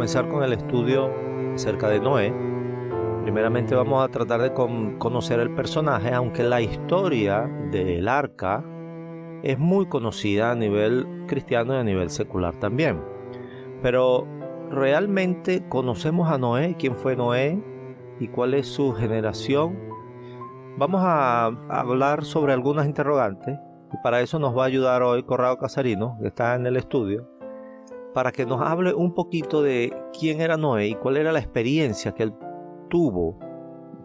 comenzar con el estudio acerca de Noé. Primeramente vamos a tratar de conocer el personaje, aunque la historia del arca es muy conocida a nivel cristiano y a nivel secular también. Pero ¿realmente conocemos a Noé? ¿Quién fue Noé? ¿Y cuál es su generación? Vamos a hablar sobre algunas interrogantes y para eso nos va a ayudar hoy Corrado Casarino, que está en el estudio, para que nos hable un poquito de quién era Noé y cuál era la experiencia que él tuvo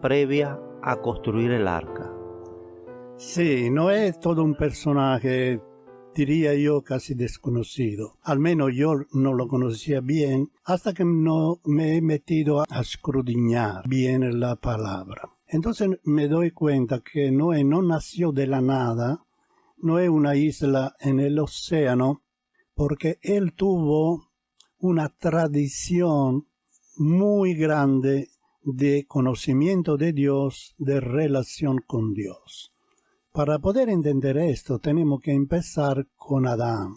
previa a construir el arca. Sí, Noé es todo un personaje, diría yo, casi desconocido. Al menos yo no lo conocía bien hasta que no me he metido a escudriñar bien la palabra. Entonces me doy cuenta que Noé no nació de la nada, no es una isla en el océano, porque él tuvo una tradición muy grande de conocimiento de Dios, de relación con Dios. Para poder entender esto, tenemos que empezar con Adán,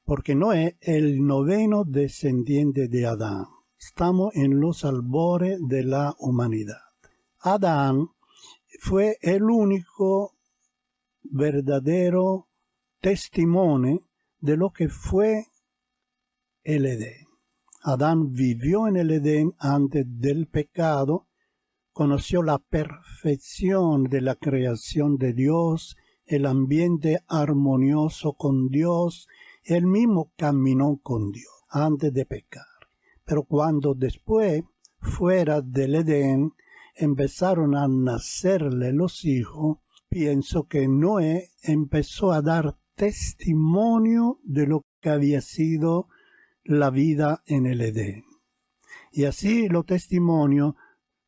porque Noé es el noveno descendiente de Adán. Estamos en los albores de la humanidad. Adán fue el único verdadero testimonio de lo que fue el Edén. Adán vivió en el Edén antes del pecado, conoció la perfección de la creación de Dios, el ambiente armonioso con Dios, él mismo caminó con Dios antes de pecar. Pero cuando después, fuera del Edén, empezaron a nacerle los hijos, pienso que Noé empezó a dar testimonio de lo que había sido la vida en el Edén. Y así los testimonios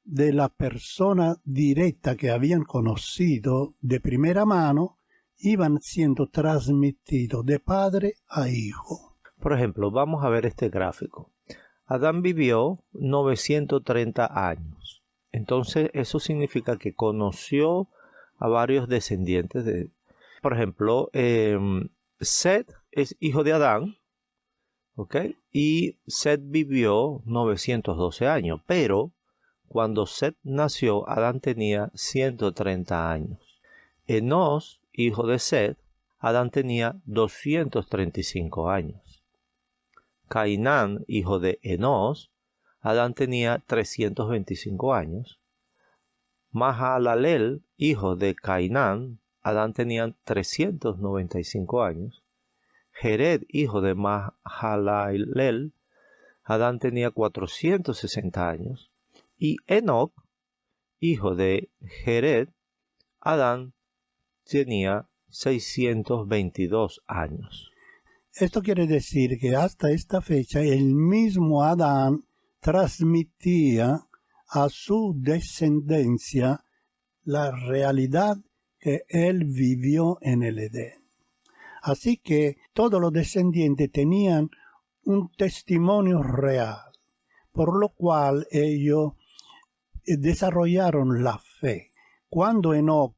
de la persona directa que habían conocido de primera mano iban siendo transmitidos de padre a hijo. Por ejemplo, vamos a ver este gráfico. Adán vivió 930 años. Entonces, eso significa que conoció a varios descendientes de... Por ejemplo, Set es hijo de Adán, ¿ok? Y Set vivió 912 años, pero cuando Set nació, Adán tenía 130 años. Enós, hijo de Set, Adán tenía 235 años. Cainán, hijo de Enós, Adán tenía 325 años. Mahalalel, hijo de Cainán, Adán tenía 395 años. Jared, hijo de Mahalalel, Adán tenía 460 años. Y Enoc, hijo de Jared, Adán tenía 622 años. Esto quiere decir que hasta esta fecha el mismo Adán transmitía a su descendencia la realidad que él vivió en el Edén. Así que todos los descendientes tenían un testimonio real, por lo cual ellos desarrollaron la fe. Cuando Enoc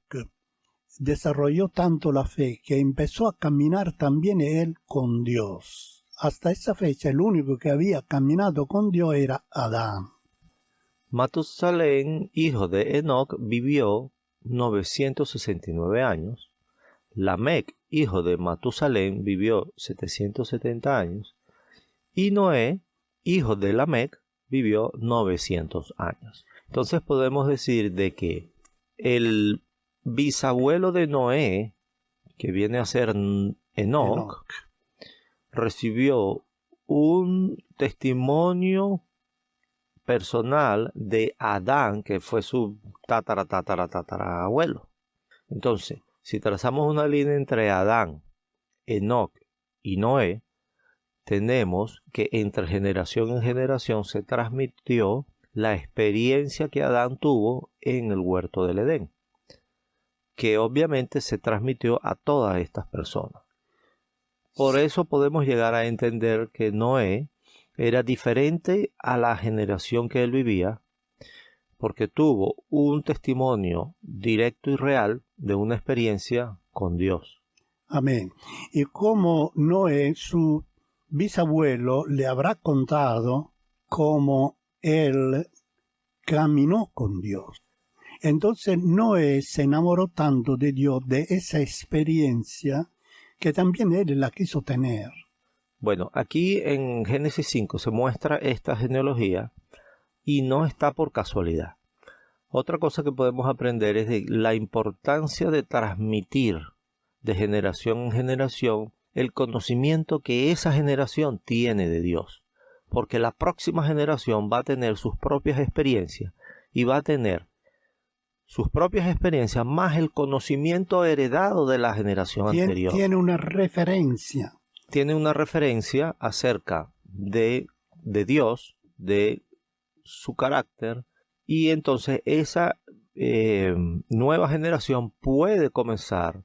desarrolló tanto la fe que empezó a caminar también él con Dios. Hasta esa fecha el único que había caminado con Dios era Adán. Matusalén, hijo de Enoc, vivió 969 años. Lamec, hijo de Matusalén, vivió 770 años. Y Noé, hijo de Lamec, vivió 900 años. Entonces podemos decir de que el bisabuelo de Noé, que viene a ser Enoc, recibió un testimonio personal de Adán, que fue su tatarabuelo. Entonces, si trazamos una línea entre Adán, Enoc y Noé, tenemos que entre generación en generación se transmitió la experiencia que Adán tuvo en el huerto del Edén, que obviamente se transmitió a todas estas personas. Por eso podemos llegar a entender que Noé era diferente a la generación que él vivía, porque tuvo un testimonio directo y real de una experiencia con Dios. Amén. Y como Noé, su bisabuelo le habrá contado cómo él caminó con Dios. Entonces Noé se enamoró tanto de Dios, de esa experiencia, que también él la quiso tener. Bueno, aquí en Génesis 5 se muestra esta genealogía y no está por casualidad. Otra cosa que podemos aprender es de la importancia de transmitir de generación en generación el conocimiento que esa generación tiene de Dios. Porque la próxima generación va a tener sus propias experiencias y va a tener sus propias experiencias más el conocimiento heredado de la generación anterior. Tiene una referencia. Tiene una referencia acerca de Dios, de su carácter, y entonces esa nueva generación puede comenzar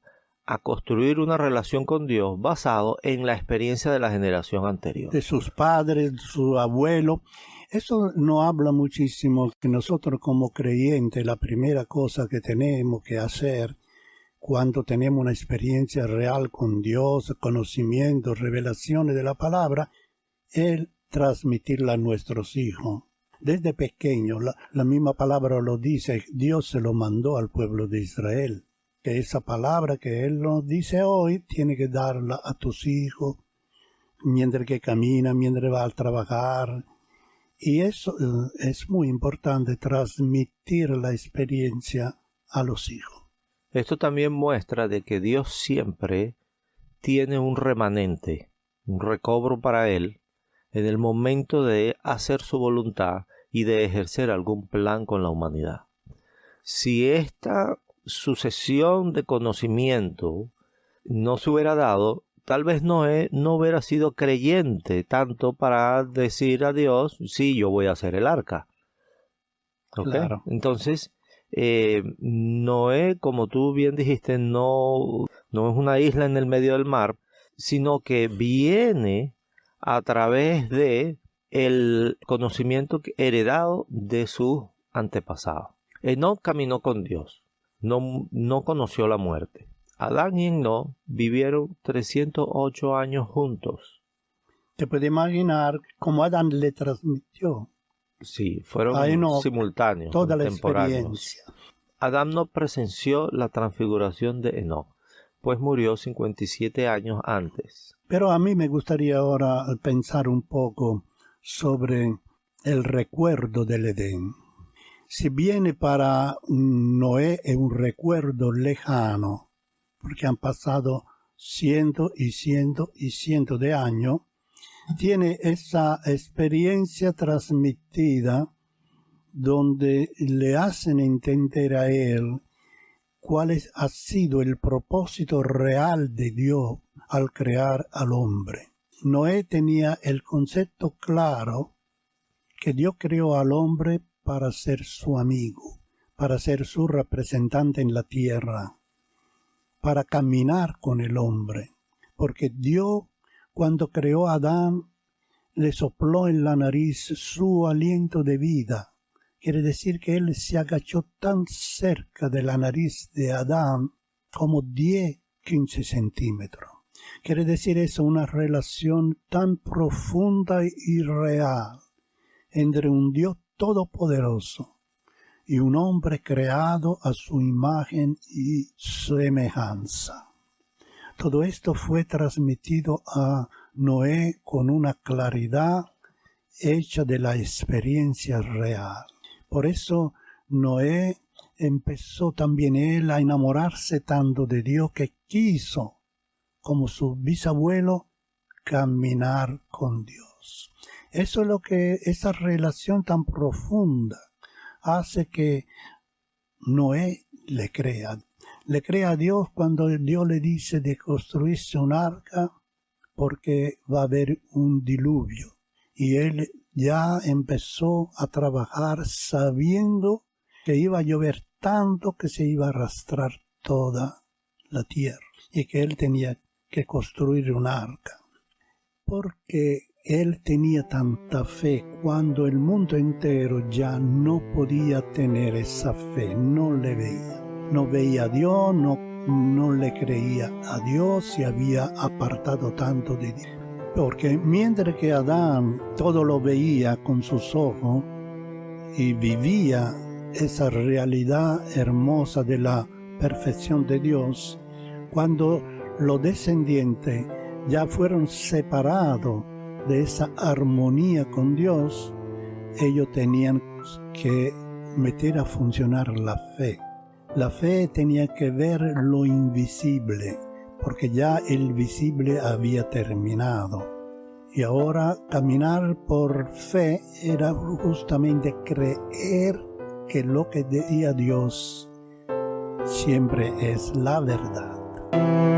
a construir una relación con Dios basado en la experiencia de la generación anterior. De sus padres, de su abuelo. Eso nos habla muchísimo que nosotros como creyentes, la primera cosa que tenemos que hacer cuando tenemos una experiencia real con Dios, conocimiento, revelaciones de la palabra, es transmitirla a nuestros hijos. Desde pequeño, la misma palabra lo dice, Dios se lo mandó al pueblo de Israel. Que esa palabra que Él nos dice hoy, tiene que darla a tus hijos, mientras que camina, mientras va a trabajar. Y eso es muy importante, transmitir la experiencia a los hijos. Esto también muestra de que Dios siempre tiene un remanente, un recobro para Él, en el momento de hacer su voluntad y de ejercer algún plan con la humanidad. Si esta sucesión de conocimiento no se hubiera dado, tal vez Noé no hubiera sido creyente tanto para decir a Dios, sí, yo voy a hacer el arca. ¿Okay? Claro. Entonces, Noé, como tú bien dijiste, no es una isla en el medio del mar, sino que viene a través de el conocimiento heredado de sus antepasados. Enoc caminó con Dios, no conoció la muerte. Adán y Enoc vivieron 308 años juntos. Te puedes imaginar cómo Adán le transmitió. Sí, fueron Enoc, simultáneos, toda la contemporáneos. experiencia. Adán no presenció la transfiguración de Enoc, pues murió 57 años antes. Pero a mí me gustaría ahora pensar un poco sobre el recuerdo del Edén. Si viene para Noé es un recuerdo lejano, porque han pasado cientos y cientos y cientos de años, tiene esa experiencia transmitida donde le hacen entender a él cuál ha sido el propósito real de Dios al crear al hombre. Noé tenía el concepto claro que Dios creó al hombre para ser su amigo, para ser su representante en la tierra, para caminar con el hombre. Porque Dios, cuando creó a Adán, le sopló en la nariz su aliento de vida. Quiere decir que él se agachó tan cerca de la nariz de Adán como 10-15 centímetros. Quiere decir eso, una relación tan profunda y real entre un Dios todopoderoso y un hombre creado a su imagen y semejanza. Todo esto fue transmitido a Noé con una claridad hecha de la experiencia real. Por eso Noé empezó también él a enamorarse tanto de Dios que quiso, como su bisabuelo, caminar con Dios. Eso es lo que esa relación tan profunda hace que Noé le crea. Le crea a Dios cuando Dios le dice de construirse un arca porque va a haber un diluvio. Y él ya empezó a trabajar sabiendo que iba a llover tanto que se iba a arrastrar toda la tierra y que él tenía que construir un arca. Porque él tenía tanta fe cuando el mundo entero ya no podía tener esa fe, no le veía. No veía a Dios, no le creía a Dios, se había apartado tanto de Dios. Porque mientras que Adán todo lo veía con sus ojos y vivía esa realidad hermosa de la perfección de Dios, cuando los descendientes ya fueron separados de esa armonía con Dios, ellos tenían que meter a funcionar la fe. La fe tenía que ver lo invisible, porque ya el visible había terminado. Y ahora caminar por fe era justamente creer que lo que decía Dios siempre es la verdad.